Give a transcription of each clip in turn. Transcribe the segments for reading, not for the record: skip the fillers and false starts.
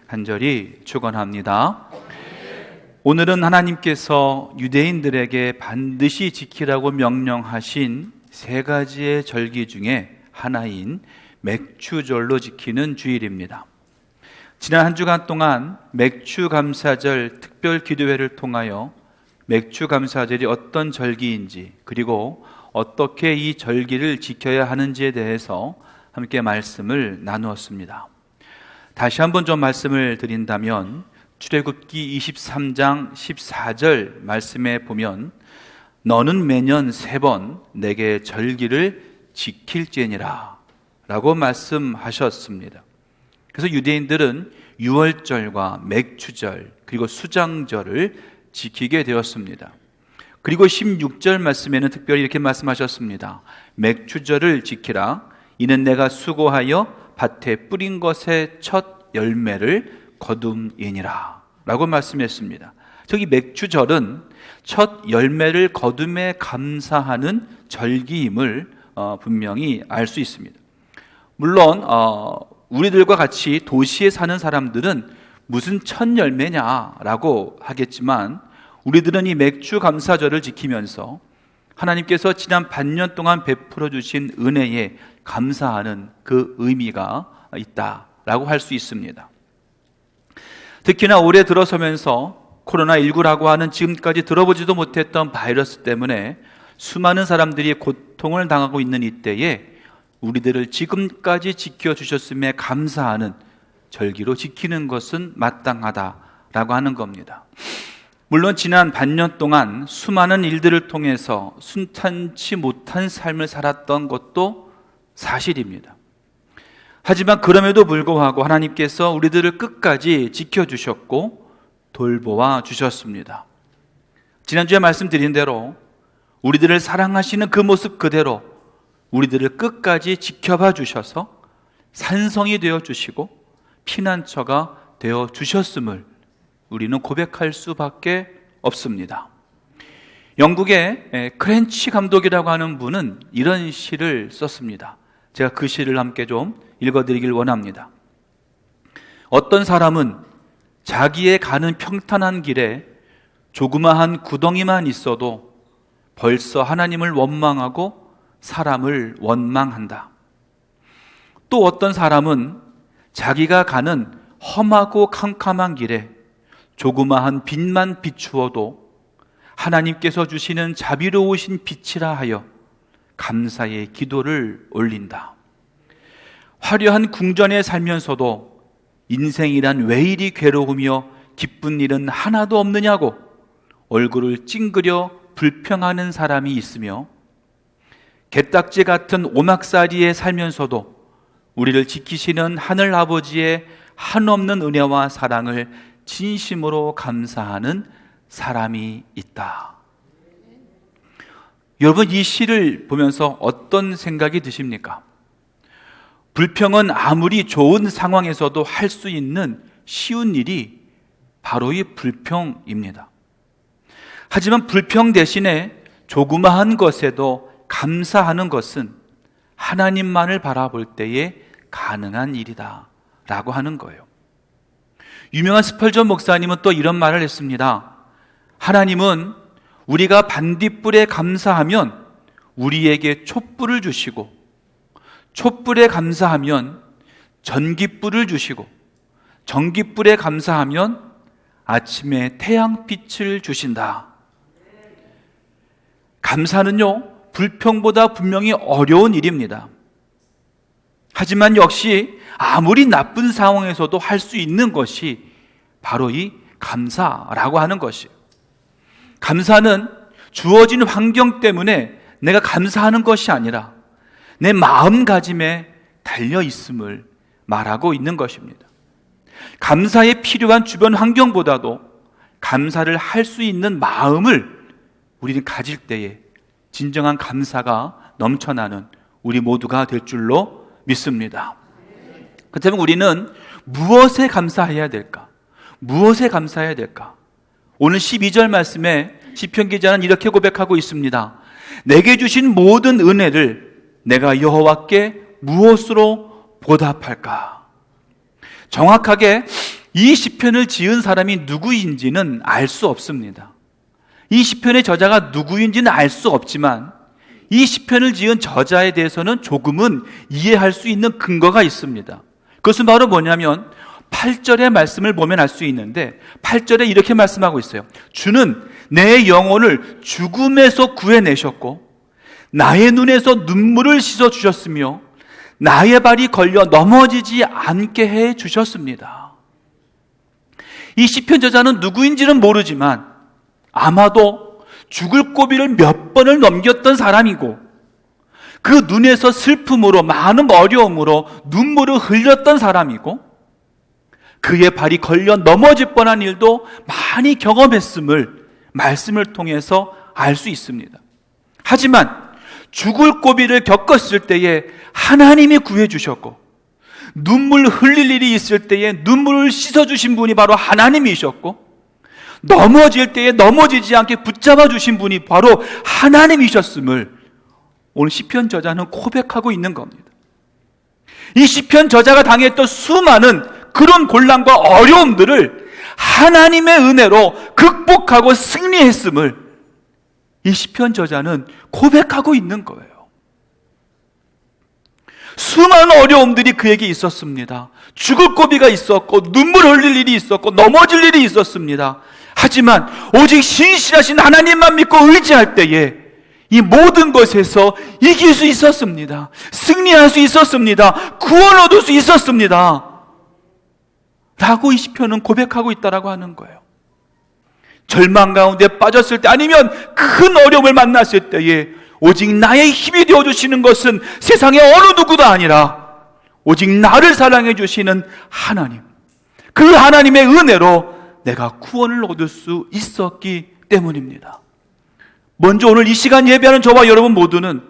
간절히 축원합니다. 오늘은 하나님께서 유대인들에게 반드시 지키라고 명령하신 세 가지의 절기 중에 하나인 맥추절로 지키는 주일입니다. 지난 한 주간 동안 맥추감사절 특별 기도회를 통하여 맥추감사절이 어떤 절기인지, 그리고 어떻게 이 절기를 지켜야 하는지에 대해서 함께 말씀을 나누었습니다. 다시 한번 좀 말씀을 드린다면, 출애굽기 23장 14절 말씀에 보면 너는 매년 3번 내게 절기를 지킬지니라 라고 말씀하셨습니다. 그래서 유대인들은 유월절과 맥추절 그리고 수장절을 지키게 되었습니다. 그리고 16절 말씀에는 특별히 이렇게 말씀하셨습니다. 맥추절을 지키라. 이는 내가 수고하여 밭에 뿌린 것의 첫 열매를 거둠이니라 라고 말씀했습니다. 저기 맥추절은 첫 열매를 거둠에 감사하는 절기임을 분명히 알 수 있습니다. 물론 우리들과 같이 도시에 사는 사람들은 무슨 첫 열매냐라고 하겠지만, 우리들은 이 맥추감사절을 지키면서 하나님께서 지난 반년 동안 베풀어 주신 은혜에 감사하는 그 의미가 있다라고 할 수 있습니다. 특히나 올해 들어서면서 코로나19라고 하는 지금까지 들어보지도 못했던 바이러스 때문에 수많은 사람들이 고통을 당하고 있는 이때에 우리들을 지금까지 지켜주셨음에 감사하는 절기로 지키는 것은 마땅하다라고 하는 겁니다. 물론 지난 반년 동안 수많은 일들을 통해서 순탄치 못한 삶을 살았던 것도 사실입니다. 하지만 그럼에도 불구하고 하나님께서 우리들을 끝까지 지켜주셨고 돌보아 주셨습니다. 지난주에 말씀드린 대로 우리들을 사랑하시는 그 모습 그대로 우리들을 끝까지 지켜봐 주셔서 산성이 되어 주시고 피난처가 되어 주셨음을 우리는 고백할 수밖에 없습니다. 영국의 크렌치 감독이라고 하는 분은 이런 시를 썼습니다. 제가 그 시를 함께 좀 읽어드리길 원합니다. 어떤 사람은 자기의 가는 평탄한 길에 조그마한 구덩이만 있어도 벌써 하나님을 원망하고 사람을 원망한다. 또 어떤 사람은 자기가 가는 험하고 캄캄한 길에 조그마한 빛만 비추어도 하나님께서 주시는 자비로우신 빛이라 하여 감사의 기도를 올린다. 화려한 궁전에 살면서도 인생이란 왜 이리 괴로우며 기쁜 일은 하나도 없느냐고 얼굴을 찡그려 불평하는 사람이 있으며, 게딱지 같은 오막살이에 살면서도 우리를 지키시는 하늘 아버지의 한없는 은혜와 사랑을 진심으로 감사하는 사람이 있다. 여러분, 이 시를 보면서 어떤 생각이 드십니까? 불평은 아무리 좋은 상황에서도 할 수 있는 쉬운 일이 바로 이 불평입니다. 하지만 불평 대신에 조그마한 것에도 감사하는 것은 하나님만을 바라볼 때에 가능한 일이다 라고 하는 거예요. 유명한 스펄전 목사님은 또 이런 말을 했습니다. 하나님은 우리가 반딧불에 감사하면 우리에게 촛불을 주시고, 촛불에 감사하면 전깃불을 주시고, 전깃불에 감사하면 아침에 태양빛을 주신다. 감사는요, 불평보다 분명히 어려운 일입니다. 하지만 역시 아무리 나쁜 상황에서도 할 수 있는 것이 바로 이 감사라고 하는 것이에요. 감사는 주어진 환경 때문에 내가 감사하는 것이 아니라 내 마음가짐에 달려 있음을 말하고 있는 것입니다. 감사에 필요한 주변 환경보다도 감사를 할 수 있는 마음을 우리는 가질 때에 진정한 감사가 넘쳐나는 우리 모두가 될 줄로 믿습니다. 그렇다면 우리는 무엇에 감사해야 될까? 무엇에 감사해야 될까? 오늘 12절 말씀에 시편 기자는 이렇게 고백하고 있습니다. 내게 주신 모든 은혜를 내가 여호와께 무엇으로 보답할까? 정확하게 이 시편을 지은 사람이 누구인지는 알 수 없습니다. 이 시편의 저자가 누구인지는 알 수 없지만 이 시편을 지은 저자에 대해서는 조금은 이해할 수 있는 근거가 있습니다. 그것은 바로 뭐냐면 8절의 말씀을 보면 알 수 있는데 8절에 이렇게 말씀하고 있어요. 주는 내 영혼을 죽음에서 구해내셨고 나의 눈에서 눈물을 씻어주셨으며 나의 발이 걸려 넘어지지 않게 해주셨습니다. 이 시편 저자는 누구인지는 모르지만 아마도 죽을 고비를 몇 번을 넘겼던 사람이고 그 눈에서 슬픔으로 많은 어려움으로 눈물을 흘렸던 사람이고 그의 발이 걸려 넘어질 뻔한 일도 많이 경험했음을 말씀을 통해서 알 수 있습니다. 하지만 죽을 고비를 겪었을 때에 하나님이 구해주셨고 눈물 흘릴 일이 있을 때에 눈물을 씻어주신 분이 바로 하나님이셨고 넘어질 때에 넘어지지 않게 붙잡아 주신 분이 바로 하나님이셨음을 오늘 시편 저자는 고백하고 있는 겁니다. 이 시편 저자가 당했던 수많은 그런 곤란과 어려움들을 하나님의 은혜로 극복하고 승리했음을 이 시편 저자는 고백하고 있는 거예요. 수많은 어려움들이 그에게 있었습니다. 죽을 고비가 있었고 눈물 흘릴 일이 있었고 넘어질 일이 있었습니다. 하지만 오직 신실하신 하나님만 믿고 의지할 때에 이 모든 것에서 이길 수 있었습니다. 승리할 수 있었습니다. 구원 얻을 수 있었습니다. 라고 이 시편은 고백하고 있다라고 하는 거예요. 절망 가운데 빠졌을 때 아니면 큰 어려움을 만났을 때에 오직 나의 힘이 되어주시는 것은 세상의 어느 누구도 아니라 오직 나를 사랑해 주시는 하나님, 그 하나님의 은혜로 내가 구원을 얻을 수 있었기 때문입니다. 먼저 오늘 이 시간 예배하는 저와 여러분 모두는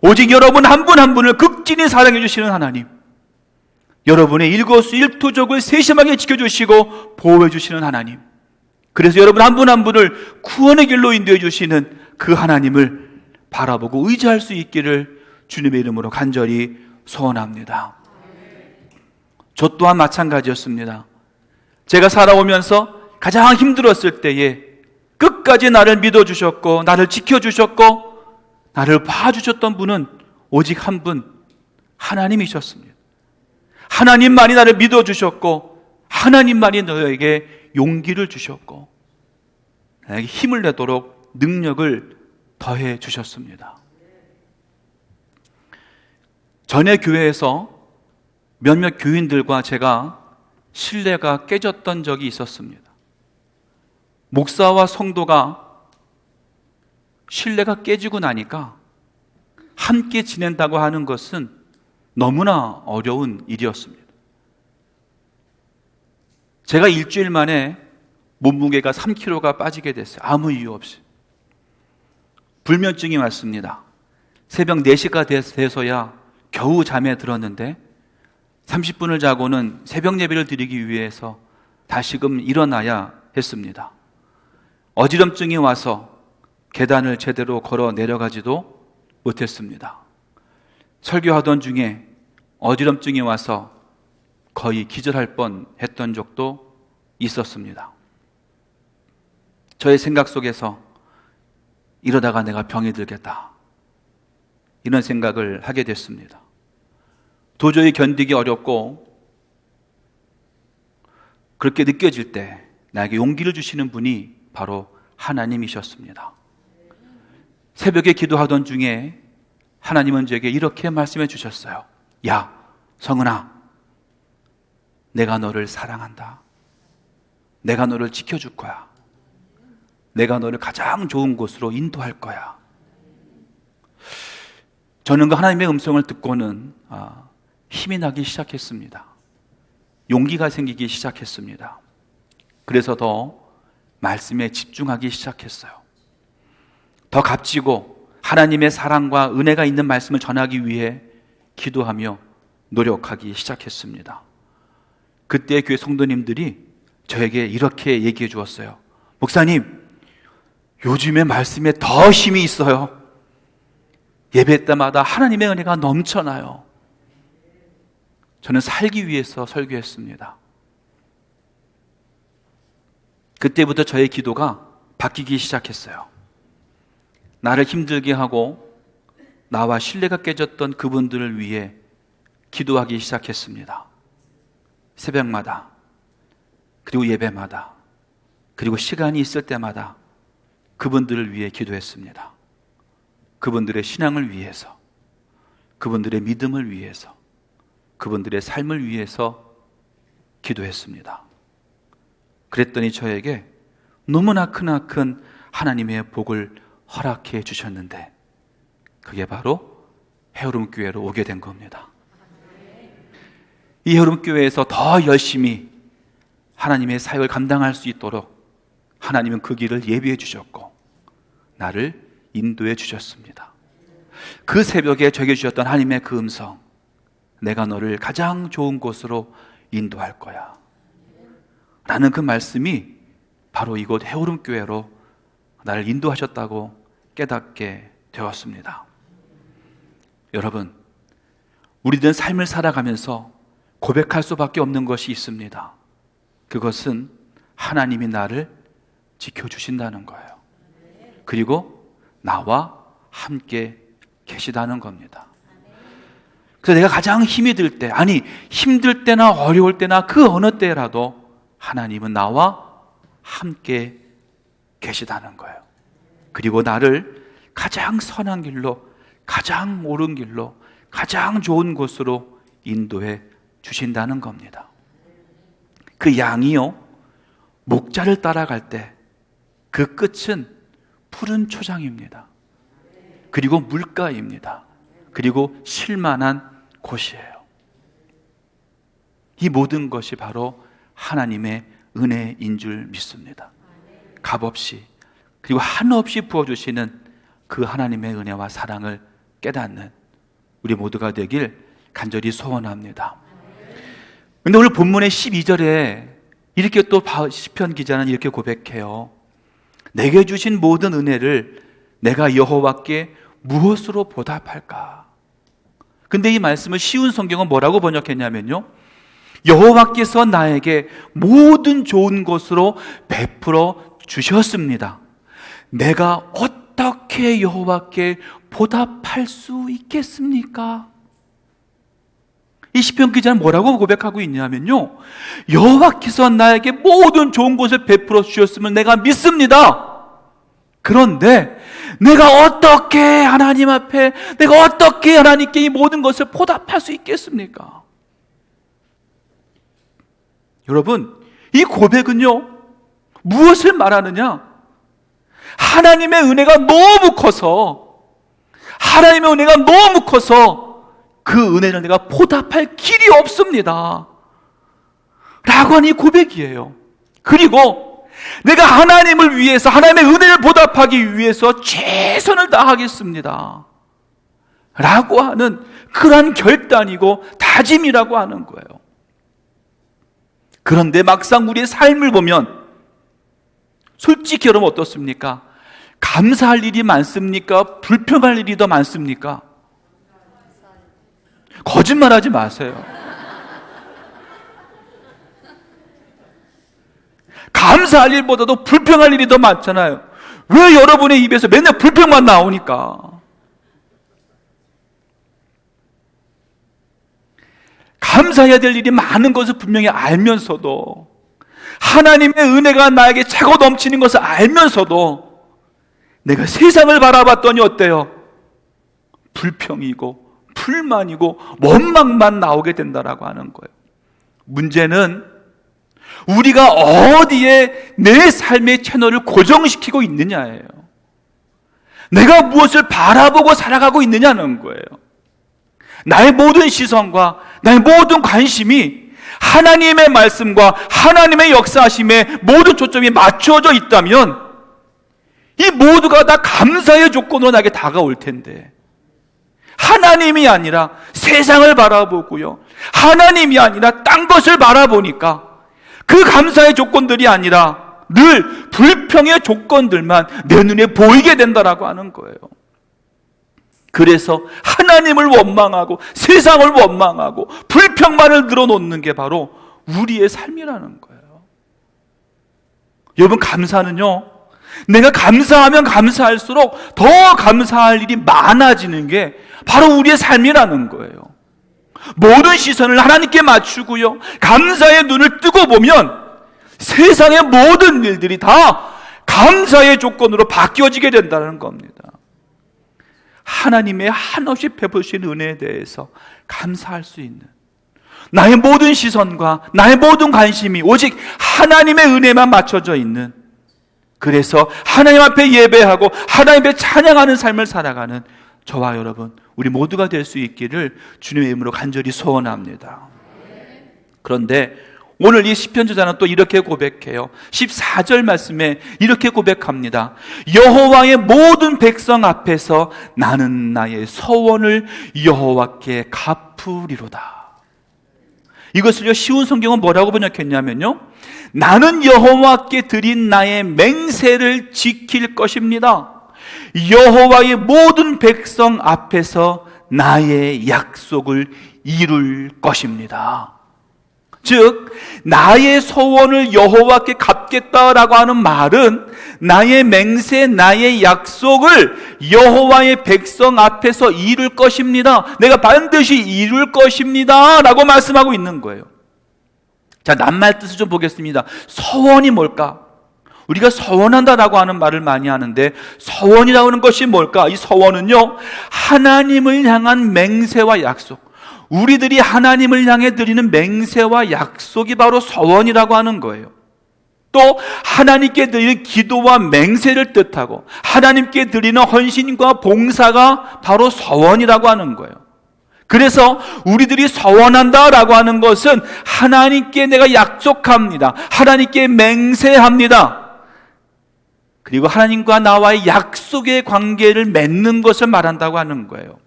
오직 여러분 한 분 한 분을 극진히 사랑해 주시는 하나님, 여러분의 일거수일투족을 세심하게 지켜주시고 보호해 주시는 하나님, 그래서 여러분 한 분 한 분을 구원의 길로 인도해 주시는 그 하나님을 바라보고 의지할 수 있기를 주님의 이름으로 간절히 소원합니다. 저 또한 마찬가지였습니다. 제가 살아오면서 가장 힘들었을 때에 끝까지 나를 믿어주셨고 나를 지켜주셨고 나를 봐주셨던 분은 오직 한 분, 하나님이셨습니다. 하나님만이 나를 믿어주셨고 하나님만이 너에게 용기를 주셨고 나에게 힘을 내도록 능력을 더해 주셨습니다. 전에 교회에서 몇몇 교인들과 제가 신뢰가 깨졌던 적이 있었습니다. 목사와 성도가 신뢰가 깨지고 나니까 함께 지낸다고 하는 것은 너무나 어려운 일이었습니다. 제가 일주일 만에 몸무게가 3kg가 빠지게 됐어요. 아무 이유 없이. 불면증이 왔습니다. 새벽 4시가 돼서야 겨우 잠에 들었는데 30분을 자고는 새벽 예배를 드리기 위해서 다시금 일어나야 했습니다. 어지럼증이 와서 계단을 제대로 걸어 내려가지도 못했습니다. 설교하던 중에 어지럼증이 와서 거의 기절할 뻔 했던 적도 있었습니다. 저의 생각 속에서 이러다가 내가 병이 들겠다, 이런 생각을 하게 됐습니다. 도저히 견디기 어렵고 그렇게 느껴질 때 나에게 용기를 주시는 분이 바로 하나님이셨습니다. 새벽에 기도하던 중에 하나님은 저에게 이렇게 말씀해 주셨어요. 야, 성은아, 내가 너를 사랑한다. 내가 너를 지켜줄 거야. 내가 너를 가장 좋은 곳으로 인도할 거야. 저는 그 하나님의 음성을 듣고는 힘이 나기 시작했습니다. 용기가 생기기 시작했습니다. 그래서 더 말씀에 집중하기 시작했어요. 더 값지고 하나님의 사랑과 은혜가 있는 말씀을 전하기 위해 기도하며 노력하기 시작했습니다. 그때 교회 성도님들이 저에게 이렇게 얘기해 주었어요. 목사님, 요즘에 말씀에 더 힘이 있어요. 예배 때마다 하나님의 은혜가 넘쳐나요. 저는 살기 위해서 설교했습니다. 그때부터 저의 기도가 바뀌기 시작했어요. 나를 힘들게 하고 나와 신뢰가 깨졌던 그분들을 위해 기도하기 시작했습니다. 새벽마다, 그리고 예배마다, 그리고 시간이 있을 때마다 그분들을 위해 기도했습니다. 그분들의 신앙을 위해서, 그분들의 믿음을 위해서, 그분들의 삶을 위해서 기도했습니다. 그랬더니 저에게 너무나 크나큰 하나님의 복을 허락해 주셨는데, 그게 바로 헤어룸교회로 오게 된 겁니다. 이 헤어룸교회에서 더 열심히 하나님의 사역을 감당할 수 있도록 하나님은 그 길을 예비해 주셨고 나를 인도해 주셨습니다. 그 새벽에 저에게 주셨던 하나님의 그 음성, 내가 너를 가장 좋은 곳으로 인도할 거야 라는 그 말씀이 바로 이곳 헤어룸교회로 나를 인도하셨다고 깨닫게 되었습니다. 여러분, 우리들은 삶을 살아가면서 고백할 수밖에 없는 것이 있습니다. 그것은 하나님이 나를 지켜주신다는 거예요. 그리고 나와 함께 계시다는 겁니다. 그래서 내가 가장 힘이 들 때, 아니 힘들 때나 어려울 때나 그 어느 때라도 하나님은 나와 함께 계시다는 거예요. 그리고 나를 가장 선한 길로, 가장 옳은 길로, 가장 좋은 곳으로 인도해 주신다는 겁니다. 그 양이요, 목자를 따라갈 때 그 끝은 푸른 초장입니다. 그리고 물가입니다. 그리고 쉴만한 곳이에요. 이 모든 것이 바로 하나님의 은혜인 줄 믿습니다. 값없이, 그리고 한없이 부어주시는 그 하나님의 은혜와 사랑을 깨닫는 우리 모두가 되길 간절히 소원합니다. 근데 오늘 본문의 12절에 이렇게 또 시편 기자는 이렇게 고백해요. 내게 주신 모든 은혜를 내가 여호와께 무엇으로 보답할까? 근데 이 말씀을 쉬운 성경은 뭐라고 번역했냐면요, 여호와께서 나에게 모든 좋은 것으로 베풀어 주셨습니다. 내가 어떻게 여호와께 보답할 수 있겠습니까? 이 시편 기자는 뭐라고 고백하고 있냐면요, 여호와께서 나에게 모든 좋은 것을 베풀어 주셨음을 내가 믿습니다. 그런데 내가 어떻게 하나님 앞에, 내가 어떻게 하나님께 이 모든 것을 보답할 수 있겠습니까? 여러분, 이 고백은요, 무엇을 말하느냐? 하나님의 은혜가 너무 커서, 하나님의 은혜가 너무 커서 그 은혜를 내가 보답할 길이 없습니다 라고 하는 이 고백이에요. 그리고 내가 하나님을 위해서, 하나님의 은혜를 보답하기 위해서 최선을 다하겠습니다 라고 하는 그러한 결단이고 다짐이라고 하는 거예요. 그런데 막상 우리의 삶을 보면 솔직히 여러분 어떻습니까? 감사할 일이 많습니까? 불평할 일이 더 많습니까? 거짓말하지 마세요. 감사할 일보다도 불평할 일이 더 많잖아요. 왜 여러분의 입에서 맨날 불평만 나오니까? 감사해야 될 일이 많은 것을 분명히 알면서도, 하나님의 은혜가 나에게 차고 넘치는 것을 알면서도 내가 세상을 바라봤더니 어때요? 불평이고 불만이고 원망만 나오게 된다라고 하는 거예요. 문제는 우리가 어디에 내 삶의 채널을 고정시키고 있느냐예요. 내가 무엇을 바라보고 살아가고 있느냐는 거예요. 나의 모든 시선과 나의 모든 관심이 하나님의 말씀과 하나님의 역사하심에 모든 초점이 맞춰져 있다면 이 모두가 다 감사의 조건으로 나에게 다가올 텐데, 하나님이 아니라 세상을 바라보고요, 하나님이 아니라 딴 것을 바라보니까 그 감사의 조건들이 아니라 늘 불평의 조건들만 내 눈에 보이게 된다라고 하는 거예요. 그래서 하나님을 원망하고 세상을 원망하고 불평만을 늘어놓는 게 바로 우리의 삶이라는 거예요. 여러분, 감사는요, 내가 감사하면 감사할수록 더 감사할 일이 많아지는 게 바로 우리의 삶이라는 거예요. 모든 시선을 하나님께 맞추고요, 감사의 눈을 뜨고 보면 세상의 모든 일들이 다 감사의 조건으로 바뀌어지게 된다는 겁니다. 하나님의 한없이 베푸신 은혜에 대해서 감사할 수 있는, 나의 모든 시선과 나의 모든 관심이 오직 하나님의 은혜만 맞춰져 있는, 그래서 하나님 앞에 예배하고 하나님 앞에 찬양하는 삶을 살아가는 저와 여러분, 우리 모두가 될 수 있기를 주님의 이름으로 간절히 소원합니다. 그런데 오늘 이 시편 저자는 또 이렇게 고백해요. 14절 말씀에 이렇게 고백합니다. 여호와의 모든 백성 앞에서 나는 나의 서원을 여호와께 갚으리로다. 이것을요, 쉬운 성경은 뭐라고 번역했냐면요, 나는 여호와께 드린 나의 맹세를 지킬 것입니다. 여호와의 모든 백성 앞에서 나의 약속을 이룰 것입니다. 즉, 나의 소원을 여호와께 갚겠다라고 하는 말은 나의 맹세, 나의 약속을 여호와의 백성 앞에서 이룰 것입니다. 내가 반드시 이룰 것입니다 라고 말씀하고 있는 거예요. 자, 낱말 뜻을 좀 보겠습니다. 서원이 뭘까? 우리가 서원한다라고 하는 말을 많이 하는데, 서원이라고 하는 것이 뭘까? 이 서원은요, 하나님을 향한 맹세와 약속, 우리들이 하나님을 향해 드리는 맹세와 약속이 바로 서원이라고 하는 거예요. 또 하나님께 드리는 기도와 맹세를 뜻하고 하나님께 드리는 헌신과 봉사가 바로 서원이라고 하는 거예요. 그래서 우리들이 서원한다라고 하는 것은 하나님께 내가 약속합니다, 하나님께 맹세합니다, 그리고 하나님과 나와의 약속의 관계를 맺는 것을 말한다고 하는 거예요.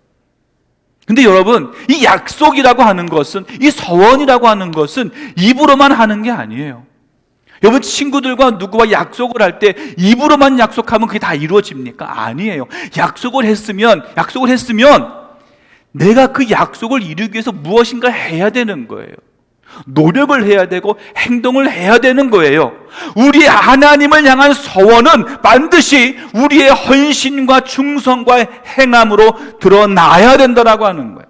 근데 여러분, 이 약속이라고 하는 것은, 이 서원이라고 하는 것은 입으로만 하는 게 아니에요. 여러분, 친구들과 누구와 약속을 할 때 입으로만 약속하면 그게 다 이루어집니까? 아니에요. 약속을 했으면 내가 그 약속을 이루기 위해서 무엇인가 해야 되는 거예요. 노력을 해야 되고 행동을 해야 되는 거예요. 우리 하나님을 향한 서원은 반드시 우리의 헌신과 충성과 행함으로 드러나야 된다라고 하는 거예요.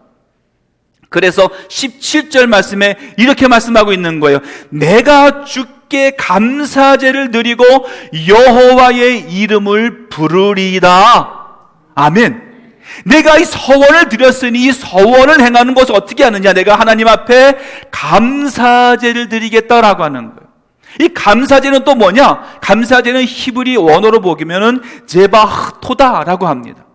그래서 17절 말씀에 이렇게 말씀하고 있는 거예요. 내가 주께 감사제를 드리고 여호와의 이름을 부르리이다. 아멘. 내가 이 서원을 드렸으니 이 서원을 행하는 것을 어떻게 하느냐? 내가 하나님 앞에 감사제를 드리겠다라고 하는 거예요. 이 감사제는 또 뭐냐? 감사제는 히브리 원어로 보기면은 제바흐토다라고 합니다.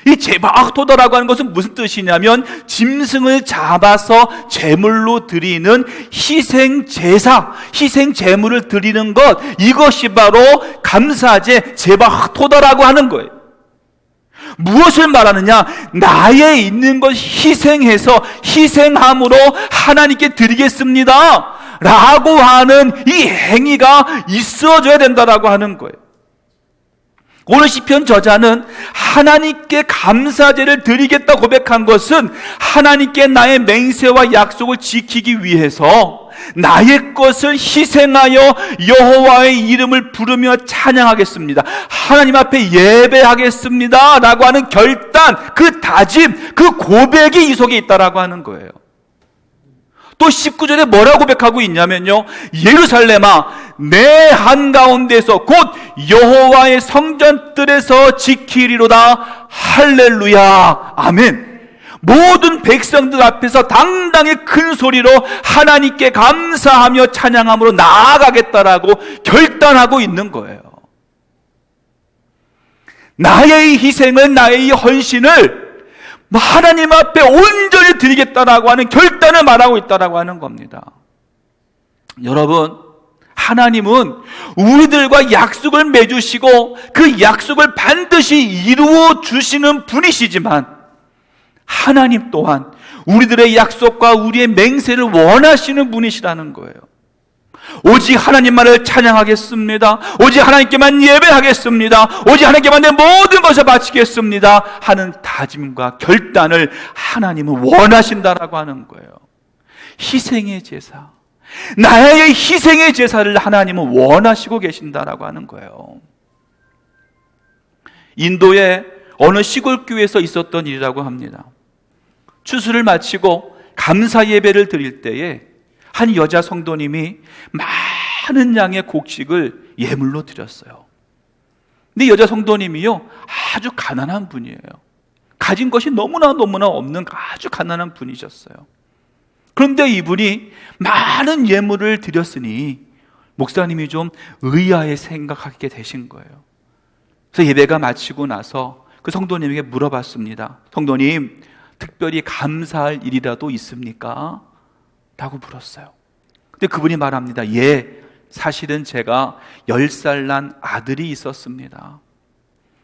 이 제바흐토다라고 하는 것은 무슨 뜻이냐면, 짐승을 잡아서 제물로 드리는 희생제사, 희생제물을 드리는 것, 이것이 바로 감사제 제바흐토다라고 하는 거예요. 무엇을 말하느냐? 나의 있는 것 희생해서 희생함으로 하나님께 드리겠습니다 라고 하는 이 행위가 있어져야 된다라고 하는 거예요. 오늘 시편 저자는 하나님께 감사제를 드리겠다 고백한 것은 하나님께 나의 맹세와 약속을 지키기 위해서 나의 것을 희생하여 여호와의 이름을 부르며 찬양하겠습니다, 하나님 앞에 예배하겠습니다 라고 하는 결단, 그 다짐, 그 고백이 이 속에 있다라고 하는 거예요. 또 19절에 뭐라고 고백하고 있냐면요, 예루살렘아 내 한가운데서 곧 여호와의 성전뜰에서 지키리로다. 할렐루야. 아멘. 모든 백성들 앞에서 당당히 큰 소리로 하나님께 감사하며 찬양함으로 나아가겠다라고 결단하고 있는 거예요. 나의 희생을, 나의 헌신을 하나님 앞에 온전히 드리겠다라고 하는 결단을 말하고 있다라고 하는 겁니다. 여러분, 하나님은 우리들과 약속을 맺으시고 그 약속을 반드시 이루어 주시는 분이시지만, 하나님 또한 우리들의 약속과 우리의 맹세를 원하시는 분이시라는 거예요. 오직 하나님만을 찬양하겠습니다. 오직 하나님께만 예배하겠습니다. 오직 하나님께만 내 모든 것을 바치겠습니다 하는 다짐과 결단을 하나님은 원하신다라고 하는 거예요. 희생의 제사, 나의 희생의 제사를 하나님은 원하시고 계신다라고 하는 거예요. 인도의 어느 시골 교회에서 있었던 일이라고 합니다. 추수를 마치고 감사 예배를 드릴 때에 한 여자 성도님이 많은 양의 곡식을 예물로 드렸어요. 근데 여자 성도님이요, 아주 가난한 분이에요. 가진 것이 너무나 없는 아주 가난한 분이셨어요. 그런데 이분이 많은 예물을 드렸으니 목사님이 좀 의아해 생각하게 되신 거예요. 그래서 예배가 마치고 나서 그 성도님에게 물어봤습니다. 성도님, 특별히 감사할 일이라도 있습니까? 라고 물었어요. 근데 그분이 말합니다. 예, 사실은 제가 10살 난 아들이 있었습니다.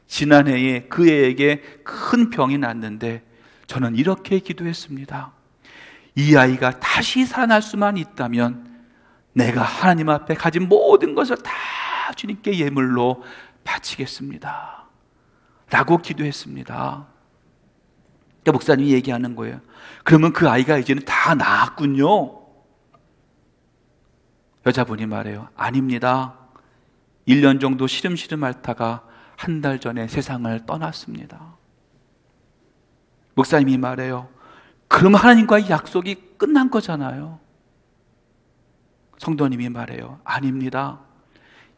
지난해에 그 애에게 큰 병이 났는데 저는 이렇게 기도했습니다. 이 아이가 다시 살아날 수만 있다면 내가 하나님 앞에 가진 모든 것을 다 주님께 예물로 바치겠습니다 라고 기도했습니다. 그러니까 목사님이 얘기하는 거예요. 그러면 그 아이가 이제는 다 나았군요. 여자분이 말해요. 아닙니다. 1년 정도 시름시름 앓다가 한 달 전에 세상을 떠났습니다. 목사님이 말해요. 그럼 하나님과의 약속이 끝난 거잖아요. 성도님이 말해요. 아닙니다.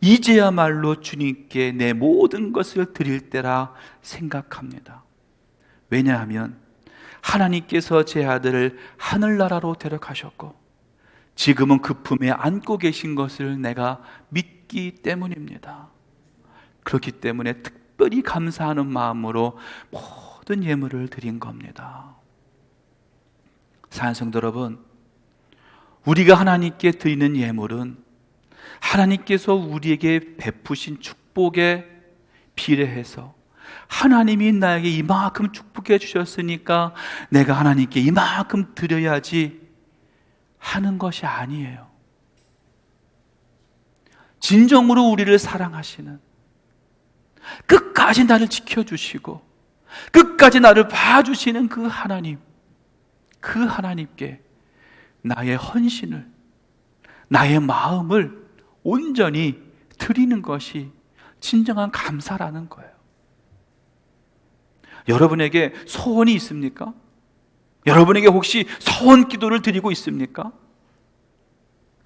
이제야말로 주님께 내 모든 것을 드릴 때라 생각합니다. 왜냐하면 하나님께서 제 아들을 하늘나라로 데려가셨고 지금은 그 품에 안고 계신 것을 내가 믿기 때문입니다. 그렇기 때문에 특별히 감사하는 마음으로 모든 예물을 드린 겁니다. 사랑하는 성도 여러분, 우리가 하나님께 드리는 예물은 하나님께서 우리에게 베푸신 축복에 비례해서 하나님이 나에게 이만큼 축복해 주셨으니까 내가 하나님께 이만큼 드려야지 하는 것이 아니에요. 진정으로 우리를 사랑하시는, 끝까지 나를 지켜주시고 끝까지 나를 봐주시는 그 하나님, 그 하나님께 나의 헌신을, 나의 마음을 온전히 드리는 것이 진정한 감사라는 거예요. 여러분에게 소원이 있습니까? 여러분에게 혹시 소원 기도를 드리고 있습니까?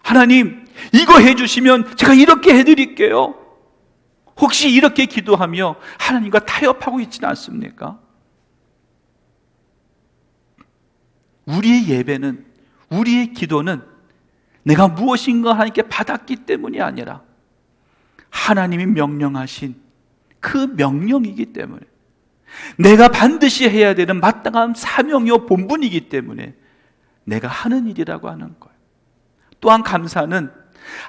하나님, 이거 해주시면 제가 이렇게 해드릴게요. 혹시 이렇게 기도하며 하나님과 타협하고 있지는 않습니까? 우리의 예배는, 우리의 기도는 내가 무엇인가 하나님께 받았기 때문이 아니라 하나님이 명령하신 그 명령이기 때문에, 내가 반드시 해야 되는 마땅한 사명이요 본분이기 때문에 내가 하는 일이라고 하는 거예요. 또한 감사는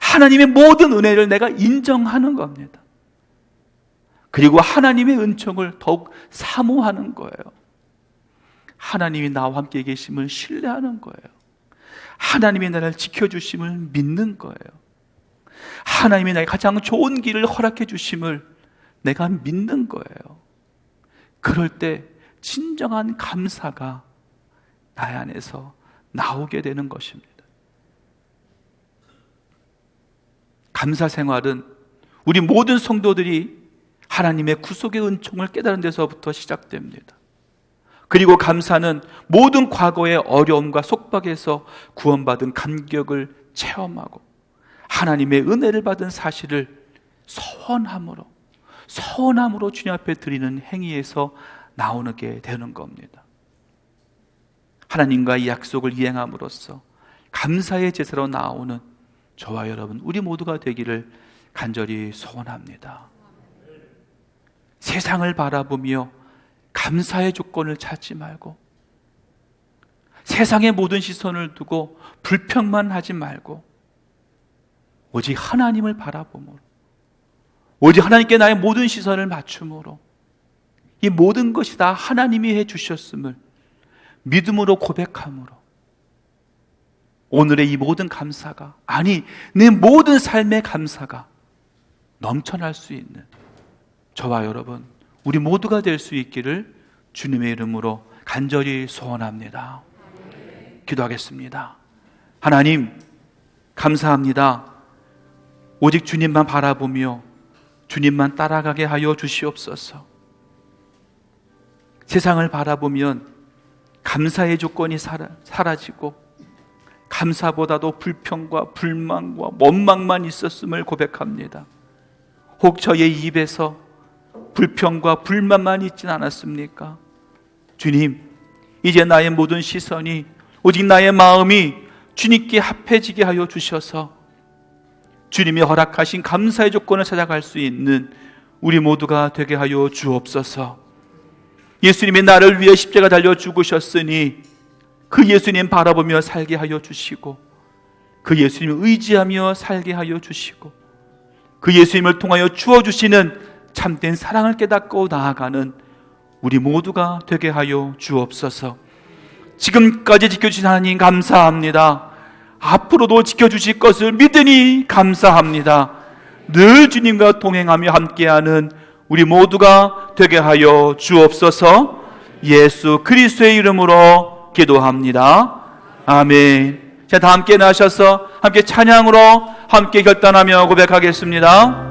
하나님의 모든 은혜를 내가 인정하는 겁니다. 그리고 하나님의 은총을 더욱 사모하는 거예요. 하나님이 나와 함께 계심을 신뢰하는 거예요. 하나님이 나를 지켜주심을 믿는 거예요. 하나님이 나에게 가장 좋은 길을 허락해 주심을 내가 믿는 거예요. 그럴 때 진정한 감사가 나의 안에서 나오게 되는 것입니다. 감사 생활은 우리 모든 성도들이 하나님의 구속의 은총을 깨달은 데서부터 시작됩니다. 그리고 감사는 모든 과거의 어려움과 속박에서 구원받은 감격을 체험하고 하나님의 은혜를 받은 사실을 서원함으로 주님 앞에 드리는 행위에서 나오게 되는 겁니다. 하나님과의 약속을 이행함으로써 감사의 제사로 나오는 저와 여러분, 우리 모두가 되기를 간절히 소원합니다. 세상을 바라보며 감사의 조건을 찾지 말고, 세상의 모든 시선을 두고 불평만 하지 말고, 오직 하나님을 바라보므로, 오직 하나님께 나의 모든 시선을 맞춤으로, 이 모든 것이 다 하나님이 해주셨음을 믿음으로 고백함으로 오늘의 이 모든 감사가, 아니 내 모든 삶의 감사가 넘쳐날 수 있는 저와 여러분, 우리 모두가 될 수 있기를 주님의 이름으로 간절히 소원합니다. 기도하겠습니다. 하나님, 감사합니다. 오직 주님만 바라보며 주님만 따라가게 하여 주시옵소서. 세상을 바라보면 감사의 조건이 사라지고 감사보다도 불평과 불만과 원망만 있었음을 고백합니다. 혹 저의 입에서 불평과 불만만 있진 않았습니까? 주님, 이제 나의 모든 시선이, 오직 나의 마음이 주님께 합해지게 하여 주셔서 주님이 허락하신 감사의 조건을 찾아갈 수 있는 우리 모두가 되게 하여 주옵소서. 예수님이 나를 위해 십자가 달려 죽으셨으니 그 예수님 바라보며 살게 하여 주시고, 그 예수님을 의지하며 살게 하여 주시고, 그 예수님을 통하여 주어주시는 참된 사랑을 깨닫고 나아가는 우리 모두가 되게 하여 주옵소서. 지금까지 지켜주신 하나님 감사합니다. 앞으로도 지켜주실 것을 믿으니 감사합니다. 늘 주님과 동행하며 함께하는 우리 모두가 되게 하여 주옵소서. 예수 그리스도의 이름으로 기도합니다. 아멘. 자, 다 함께 나셔서 함께 찬양으로 함께 결단하며 고백하겠습니다.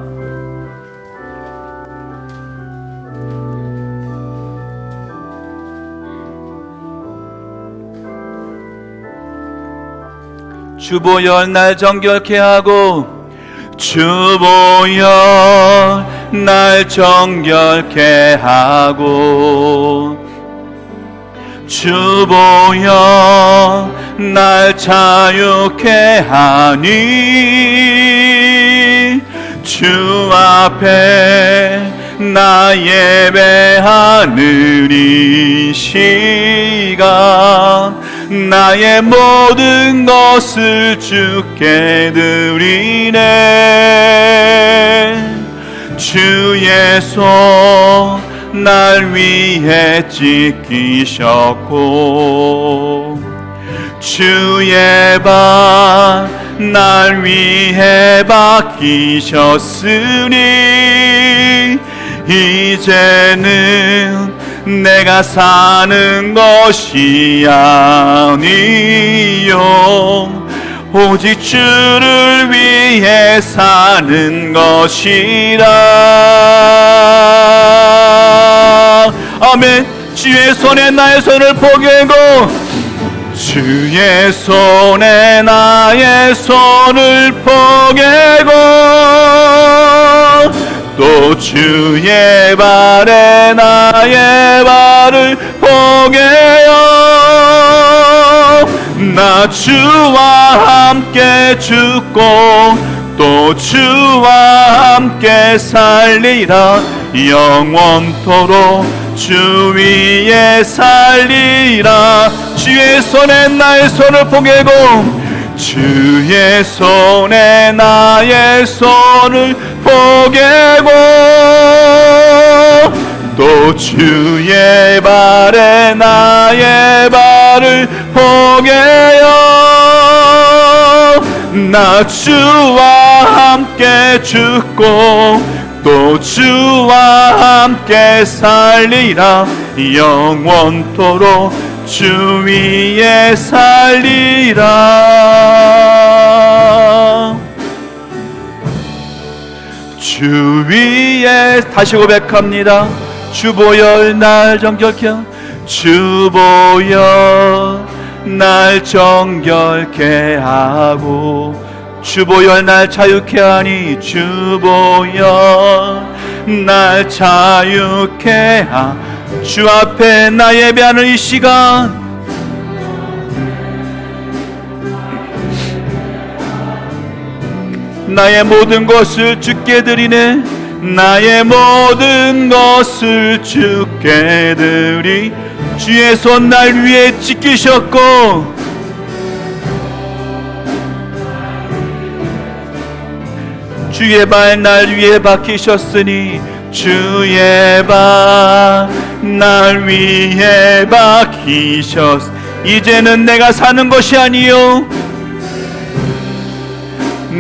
주보열 날 정결케 하고, 주보열 날 정결케 하고, 주보열 날 자유케 하니, 주 앞에 나 예배하는 이 시간 나의 모든 것을 주께 드리네. 주의 손 날 위해 지키셨고, 주의 발 날 위해 박히셨으니, 이제는 내가 사는 것이 아니요 오직 주를 위해 사는 것이라. 아멘. 주의 손에 나의 손을 포개고, 주의 손에 나의 손을 포개고, 또 주의 발에 나의 발을 포개요. 나 주와 함께 죽고 또 주와 함께 살리라. 영원토록 주 위에 살리라. 주의 손에 나의 손을 포개고, 주의 손에 나의 손을 포개고, 또 주의 발에 나의 발을 포개요. 나 주와 함께 죽고 또 주와 함께 살리라. 영원토록 주 위에 살리라. 주 위에, 다시 고백합니다. 주보열 날 정결케 하고, 주보열 날 정결케 하고, 주보열 날 자유케 하니, 주보열 날 자유케 하. 주 앞에 나 예배하는 이 시간, 나의 모든 것을 주께 드리네. 나의 모든 것을 주께 드리. 주의 손 날 위에 지키셨고, 주의 발 날 위에 박히셨으니, 주의 발 날 위에 박히셨. 이제는 내가 사는 것이 아니요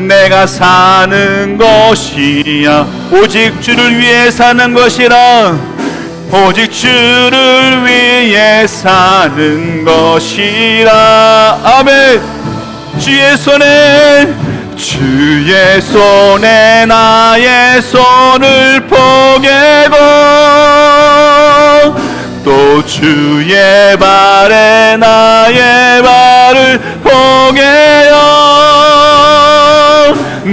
내가 사는 것이야. 오직 주를 위해 사는 것이라. 오직 주를 위해 사는 것이라. 아멘. 주의 손에 나의 손을 포개고 또 주의 발에 나의 발을 포개어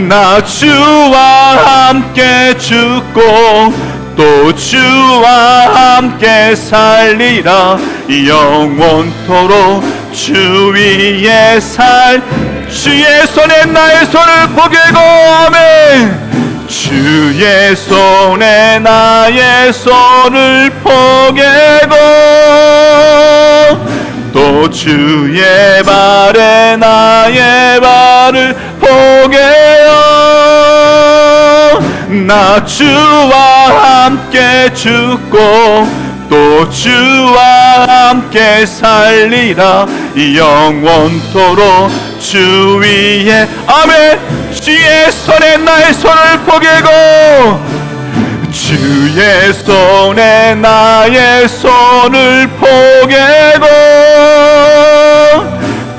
나 주와 함께 죽고 또 주와 함께 살리라. 영원토록 주 위에 주의 손에 나의 손을 포개고 아멘. 주의 손에 나의 손을 포개고 또 주의 발에 나의 발을 포개어 나 주와 함께 죽고 또 주와 함께 살리라. 영원토록 주 위에 아멘. 주의 손에 나의 손을 포개고 주의 손에 나의 손을 포개고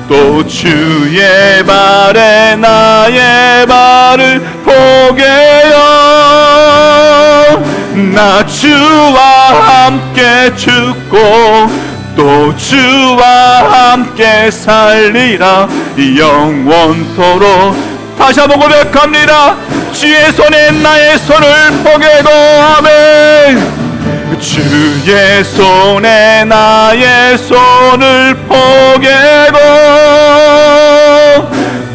또 주의 발에 나의 발을 포개어 나 주와 함께 죽고 또 주와 함께 살리라. 영원토록 다시 한번 고백합니다. 주의 손에 나의 손을 포개고 아멘. 주의 손에 나의 손을 포개고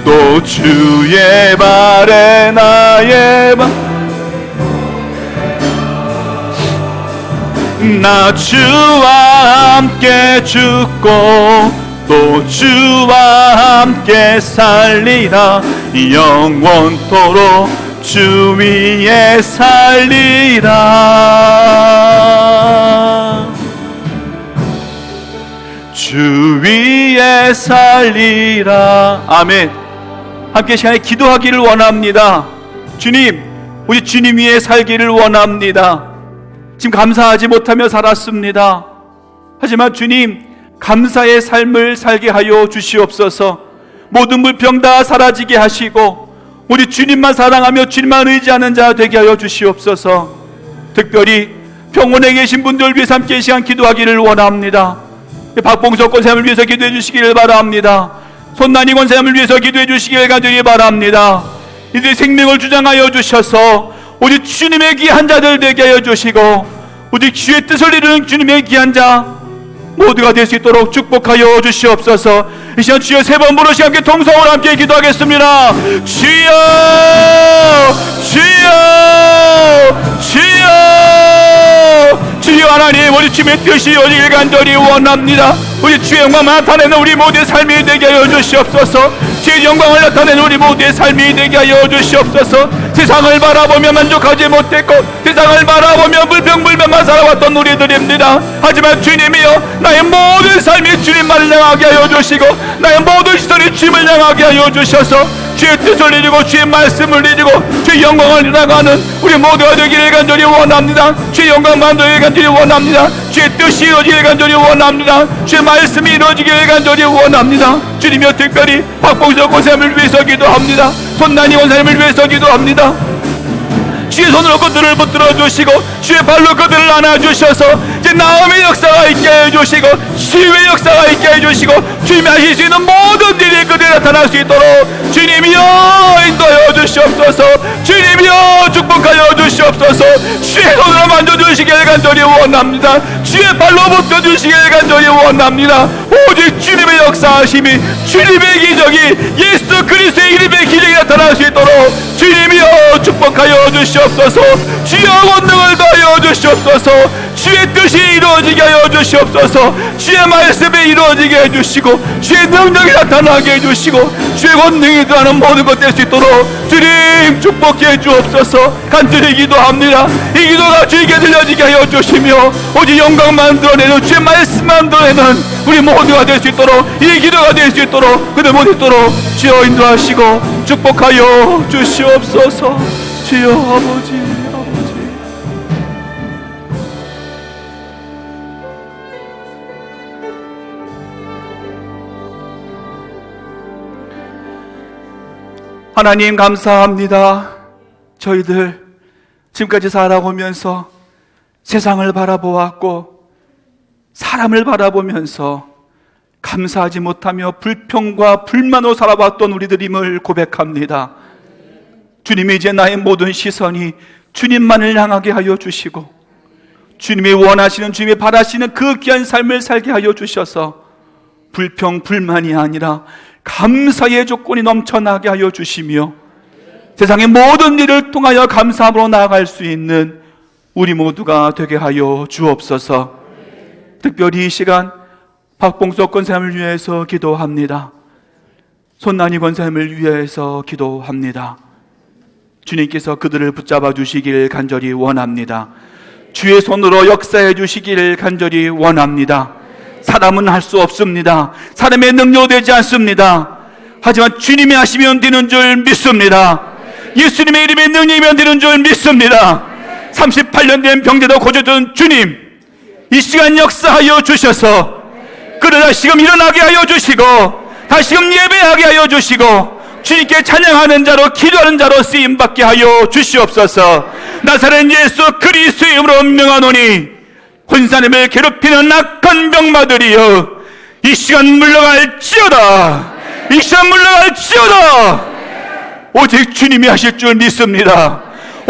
또 주의 발에 나의 나 주와 함께 죽고 또 주와 함께 살리라. 영원토록 주 위에 살리라. 주 위에 살리라. 아멘. 함께 시간에 기도하기를 원합니다. 주님, 우리 주님 위에 살기를 원합니다. 지금 감사하지 못하며 살았습니다. 하지만 주님, 감사의 삶을 살게 하여 주시옵소서. 모든 불평 다 사라지게 하시고 우리 주님만 사랑하며 주님만 의지하는 자 되게 하여 주시옵소서. 특별히 병원에 계신 분들 위해서 함께 시간 기도하기를 원합니다. 박봉석 권사님을 위해서 기도해 주시기를 바랍니다. 손난이 권사님을 위해서 기도해 주시기를 간절히 바랍니다. 이들 생명을 주장하여 주셔서 우리 주님의 귀한 자들 되게 하여 주시고 우리 주의 뜻을 이루는 주님의 귀한 자 모두가 될 수 있도록 축복하여 주시옵소서. 이 시간 주여 세 번 부르시 함께 통성으로 함께 기도하겠습니다. 주여 주여 주여 주여 하나님, 우리 주님의 뜻이 오직 간절히 원합니다. 우리 주의 영광 나타내는 우리 모두의 삶이 되게 하여 주시옵소서. 주의 영광을 나타내는 우리 모두의 삶이 되게 하여 주시옵소서. 세상을 바라보며 만족하지 못했고 세상을 바라보며 불평불만만 살아왔던 우리들입니다. 하지만 주님이여, 나의 모든 삶이 주님만을 향하게 하여 주시고 나의 모든 시선이 주님을 향하게 하여 주셔서 주의 뜻을 이루고 주의 말씀을 이루고 주의 영광을 나가는 우리 모두가 되기를 간절히 원합니다. 주의 영광 만들기를 간절히 원합니다. 주의 뜻이 이루어지기를 간절히 원합니다. 주의 말씀이 이루어지기를 간절히 원합니다. 주님이여, 특별히 박봉석 권사님을 위해서 기도합니다. 손난이 권사님을 위해서 기도합니다. 주의 손으로 그들을 붙들어 주시고 주의 발로 그들을 안아주셔서 이제 나음의 역사가 있게 해주시고 치유의 역사가 있게 해주시고 주님이 하실 수 있는 모든 일이 그들이 나타날 수 있도록 주님이여 인도하여 주시옵소서. 주님이여 축복하여 주시옵소서. 주의 손으로 만져주시길 간절히 원합니다. 주의 발로 붙여주시길 간절히 원합니다. 오직 주님의 역사하심이 주님의 기적이 예수 그리스도의 이름의 기적이 나타날 수 있도록 주님이여 축복하여 하여 주시옵소서. 주의 권능을 더하여 주시옵소서. 주의 뜻이 이루어지게 하여 주시옵소서. 주의 말씀이 이루어지게 해주시고 주의 능력이 나타나게 해주시고 주의 권능이 더하는 모든 것 될 수 있도록 주님 축복해 주옵소서. 간절히 기도합니다. 이 기도가 주에게 들려지게 하여 주시며 오직 영광만 드러내는 주의 말씀만 드러내는 우리 모두가 될 수 있도록, 이 기도가 될 수 있도록, 그들 모두 있도록 주여 인도하시고 축복하여 주시옵소서. 주여 아버지. 하나님 감사합니다. 저희들 지금까지 살아오면서 세상을 바라보았고 사람을 바라보면서 감사하지 못하며 불평과 불만으로 살아왔던 우리들임을 고백합니다. 주님이 이제 나의 모든 시선이 주님만을 향하게 하여 주시고 주님이 원하시는, 주님이 바라시는 그 귀한 삶을 살게 하여 주셔서 불평, 불만이 아니라 감사의 조건이 넘쳐나게 하여 주시며 세상의 모든 일을 통하여 감사함으로 나아갈 수 있는 우리 모두가 되게 하여 주옵소서. 특별히 이 시간 박봉석 권사님을 위해서 기도합니다. 손난이 권사님을 위해서 기도합니다. 주님께서 그들을 붙잡아 주시길 간절히 원합니다. 주의 손으로 역사해 주시길 간절히 원합니다. 사람은 할 수 없습니다. 사람의 능력이 되지 않습니다. 하지만 주님이 하시면 되는 줄 믿습니다. 예수님의 이름의 능력이면 되는 줄 믿습니다. 38년 된 병자도 고쳐준 주님, 이 시간 역사하여 주셔서 그를 다시금 일어나게 하여 주시고 다시금 예배하게 하여 주시고 주님께 찬양하는 자로, 기도하는 자로 쓰임받게 하여 주시옵소서. 나사렛 예수 그리스도의 이름으로 명하노니 혼사님을 괴롭히는 악한 병마들이여 이 시간 물러갈지어다. 이 시간 물러갈지어다. 오직 주님이 하실 줄 믿습니다.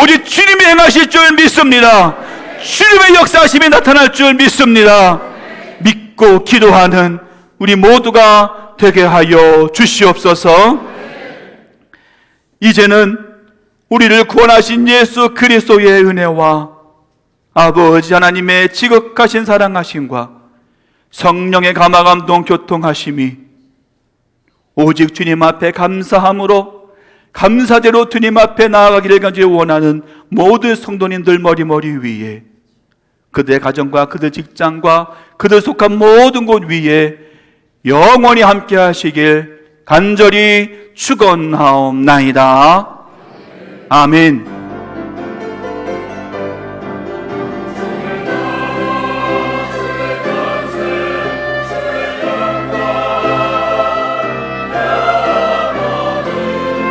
오직 주님이 행하실 줄 믿습니다. 주님의 역사하심이 나타날 줄 믿습니다. 믿고 기도하는 우리 모두가 되게 하여 주시옵소서. 이제는 우리를 구원하신 예수 그리스도의 은혜와 아버지 하나님의 지극하신 사랑하심과 성령의 감화감동 교통하심이 오직 주님 앞에 감사함으로 감사대로 주님 앞에 나아가기를 간절히 원하는 모든 성도님들 머리 위에, 그들의 가정과 그들 직장과 그들 속한 모든 곳 위에 영원히 함께 하시길 간절히 축원하옵나이다. 아멘.